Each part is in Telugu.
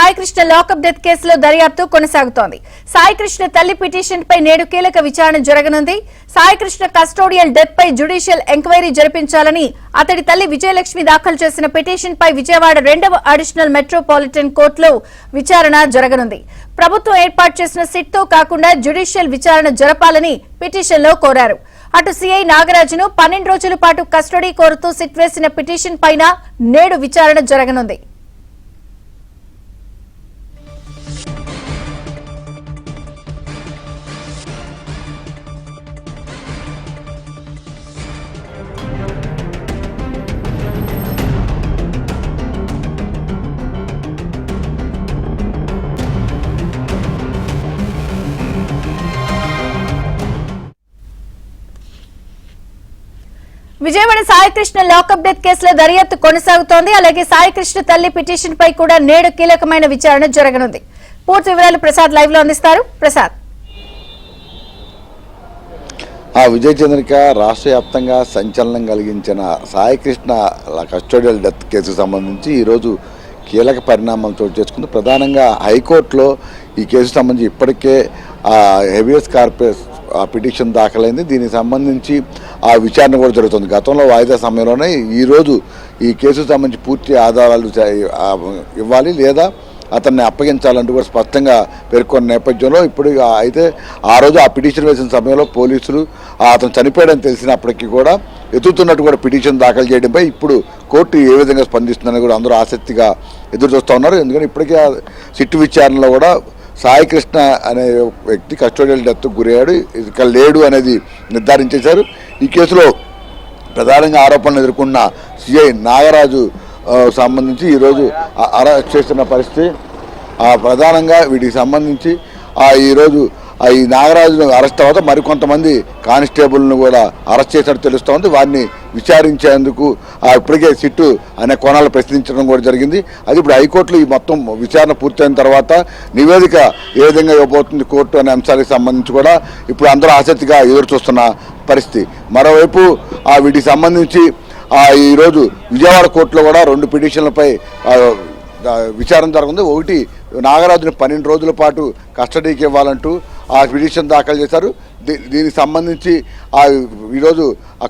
సాయికృష్ణ లాకప్ డెత్ కేసులో దర్యాప్తు కొనసాగుతోంది. సాయికృష్ణ తల్లి పిటిషన్ పై నేడు కీలక విచారణ జరగనుంది. సాయికృష్ణ కస్టోడియల్ డెత్ పై జ్యుడిషియల్ ఎంక్వైరీ జరిపించాలని అతడి తల్లి విజయలక్ష్మి దాఖలు చేసిన పిటిషన్ పై విజయవాడ 2వ అడిషనల్ మెట్రోపాలిటన్ కోర్టులో విచారణ జరగనుంది. ప్రభుత్వం ఏర్పాటు చేసిన సిట్ తో కాకుండా జ్యుడిషియల్ విచారణ జరపాలని పిటిషన్లో కోరారు. అటు సీఐ నాగరాజును 12 రోజుల పాటు కస్టడీ కోరుతూ సిట్ వేసిన పిటిషన్ పైన నేడు విచారణ జరగనుంది. విజయవాడ సాయికృష్ణ లాకప్ డెత్ కేసులో దర్యాప్తు కొనసాగుతోంది. అలాగే సాయికృష్ణ తల్లి పిటిషన్ పై కూడా నేడు కీలకమైన విచారణ జరగనుంది. పూర్తి వివరాలు ప్రసాద్ లైవ్ లో అందిస్తారు. ప్రసాద్. విజయ చంద్రిక రాష్ట్ర వ్యాప్తంగా సంచలనం కలిగించిన సాయికృష్ణ కస్టోడియల్ డెత్ కేసుకు సంబంధించి ఈరోజు కీలక పరిణామం చోటు చేసుకుంది. ప్రధానంగా హైకోర్టులో ఈ కేసుకు సంబంధించి ఇప్పటికే హెబియస్ కార్పస్ పిటిషన్ దాఖలైంది. దీనికి సంబంధించి ఆ విచారణ కూడా జరుగుతుంది. గతంలో వాయిదా సమయంలోనే ఈరోజు ఈ కేసుకు సంబంధించి పూర్తి ఆధారాలు ఇవ్వాలి లేదా అతన్ని అప్పగించాలంటూ కూడా స్పష్టంగా పేర్కొన్న నేపథ్యంలో ఇప్పుడు అయితే ఆ రోజు ఆ పిటిషన్ వేసిన సమయంలో పోలీసులు అతను చనిపోయాడని తెలిసినప్పటికీ కూడా ఎత్తుతున్నట్టు కూడా పిటిషన్ దాఖలు చేయడంపై ఇప్పుడు కోర్టు ఏ విధంగా స్పందిస్తుందని కూడా అందరూ ఆసక్తిగా ఎదురు చూస్తూ ఉన్నారు. ఎందుకంటే ఇప్పటికే సిట్టు విచారణలో కూడా సాయికృష్ణ అనే వ్యక్తి కస్టోడియల్ డెత్కు గురయ్యాడు, ఇక లేడు అనేది నిర్ధారించేశారు. ఈ కేసులో ప్రధానంగా ఆరోపణలు ఎదుర్కొన్న సిఐ నాగరాజు సంబంధించి ఈరోజు అరెస్ట్ చేస్తున్న పరిస్థితి. ప్రధానంగా వీటికి సంబంధించి ఈరోజు ఈ నాగరాజును అరెస్ట్ తర్వాత మరికొంతమంది కానిస్టేబుల్ను కూడా అరెస్ట్ చేసినట్టు తెలుస్తూ ఉంది. వారిని విచారించేందుకు ఇప్పటికే సిట్టు అనే కోణాలు ప్రశ్నించడం కూడా జరిగింది. అది ఇప్పుడు హైకోర్టులో ఈ మొత్తం విచారణ పూర్తయిన తర్వాత నివేదిక ఏ విధంగా ఇవ్వబోతుంది కోర్టు అనే అంశాలకు సంబంధించి కూడా ఇప్పుడు అందరూ ఆసక్తిగా ఎదురు చూస్తున్న పరిస్థితి. మరోవైపు వీటికి సంబంధించి ఈరోజు విజయవాడ కోర్టులో కూడా 2 పిటిషన్లపై విచారణ జరుగుతుంది. ఒకటి నాగరాజుని 12 రోజుల పాటు కస్టడీకి ఇవ్వాలంటూ ఆ పిటిషన్ దాఖలు చేశారు. దీనికి సంబంధించి ఈరోజు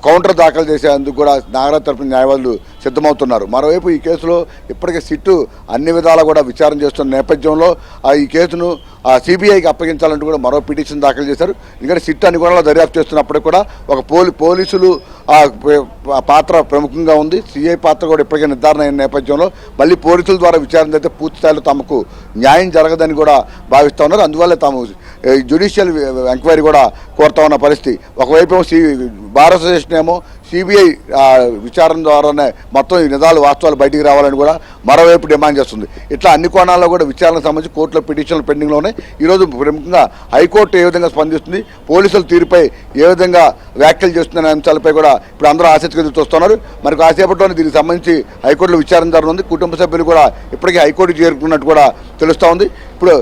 కౌంటర్ దాఖలు చేసేందుకు కూడా నాగరాజు తరపున న్యాయవాదులు సిద్ధమవుతున్నారు. మరోవైపు ఈ కేసులో ఇప్పటికే సిట్టు అన్ని విధాలా కూడా విచారణ చేస్తున్న నేపథ్యంలో ఈ కేసును సిబిఐకి అప్పగించాలంటూ కూడా మరో పిటిషన్ దాఖలు చేశారు. ఎందుకంటే సిట్టు అన్ని కూడా దర్యాప్తు చేస్తున్నప్పటికీ కూడా ఒక పోలీసులు పాత్ర ప్రముఖంగా ఉంది. సిఐ పాత్ర కూడా ఇప్పటికే నిర్ధారణ అయిన నేపథ్యంలో మళ్ళీ పోలీసుల ద్వారా విచారణ అయితే పూర్తి స్థాయిలో తమకు న్యాయం జరగదని కూడా భావిస్తూ ఉన్నారు. అందువల్ల తాము జ్యుడిషియల్ ఎంక్వైరీ కూడా కోరుతా ఉన్న పరిస్థితి. ఒకవైపు బార్ అసోసియేషన్ ఏమో సిబిఐ విచారణ ద్వారానే మొత్తం ఈ నిజాలు వాస్తవాలు బయటికి రావాలని కూడా మరోవైపు డిమాండ్ చేస్తుంది. ఇట్లా అన్ని కోణాల్లో కూడా విచారణకు సంబంధించి కోర్టులో పిటిషన్లు పెండింగ్లో ఉన్నాయి. ఈరోజు ప్రముఖంగా హైకోర్టు ఏ విధంగా స్పందిస్తుంది, పోలీసుల తీరుపై ఏ విధంగా వ్యాఖ్యలు చేస్తుందనే అంశాలపై కూడా ఇప్పుడు అందరూ ఆసక్తిగా చూస్తున్నారు. మరి కాసేపట్లోనే దీనికి సంబంధించి హైకోర్టులో విచారణ జరుగుతుంది. కుటుంబ సభ్యులు కూడా ఇప్పటికే హైకోర్టు చేరుకున్నట్టు కూడా తెలుస్తూ ఉంది. ఇప్పుడు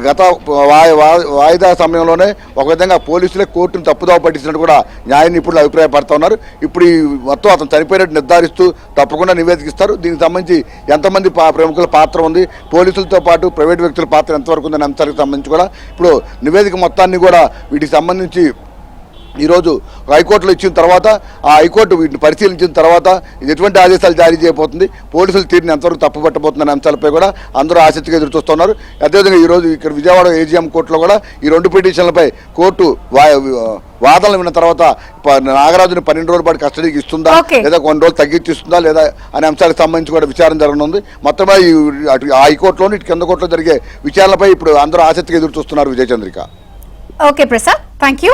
గత వాయిదా సమయంలోనే ఒక విధంగా పోలీసులే కోర్టును తప్పుదోవ పట్టించినట్టు కూడా న్యాయ నిపుణులు అభిప్రాయపడుతూ ఉన్నారు. ఇప్పుడు ఈ మొత్తం అతను చనిపోయినట్టు నిర్ధారిస్తూ తప్పకుండా నివేదిక ఇస్తారు. దీనికి సంబంధించి ఎంతమంది ప్రముఖుల పాత్ర ఉంది, పోలీసులతో పాటు ప్రైవేట్ వ్యక్తుల పాత్ర ఎంతవరకు ఉందనే అంశాలకు సంబంధించి కూడా ఇప్పుడు నివేదిక మొత్తాన్ని కూడా వీటికి సంబంధించి ఈరోజు హైకోర్టులో ఇచ్చిన తర్వాత హైకోర్టు వీటిని పరిశీలించిన తర్వాత ఇది ఎటువంటి ఆదేశాలు జారీ చేయబోతుంది, పోలీసుల తీరుని ఎంతవరకు తప్పుపట్టబోతుందనే అంశాలపై కూడా అందరూ ఆసక్తిగా ఎదురు చూస్తున్నారు. అదేవిధంగా ఈరోజు ఇక్కడ విజయవాడ ఏజీఎం కోర్టులో కూడా ఈ 2 పిటిషన్లపై కోర్టు వాదనలు విన్న తర్వాత నాగరాజుని 12 రోజుల పాటు కస్టడీకి ఇస్తుందా లేదా కొన్ని రోజులు తగ్గించిస్తుందా లేదా అనే అంశాలకు సంబంధించి కూడా విచారణ జరగనుంది. మొత్తమే అటు హైకోర్టులోని ఇటు కింద కోర్టులో జరిగే విచారణపై ఇప్పుడు అందరూ ఆసక్తిగా ఎదురు చూస్తున్నారు. Vijaya Chandrika. Okay Prasad, thank you.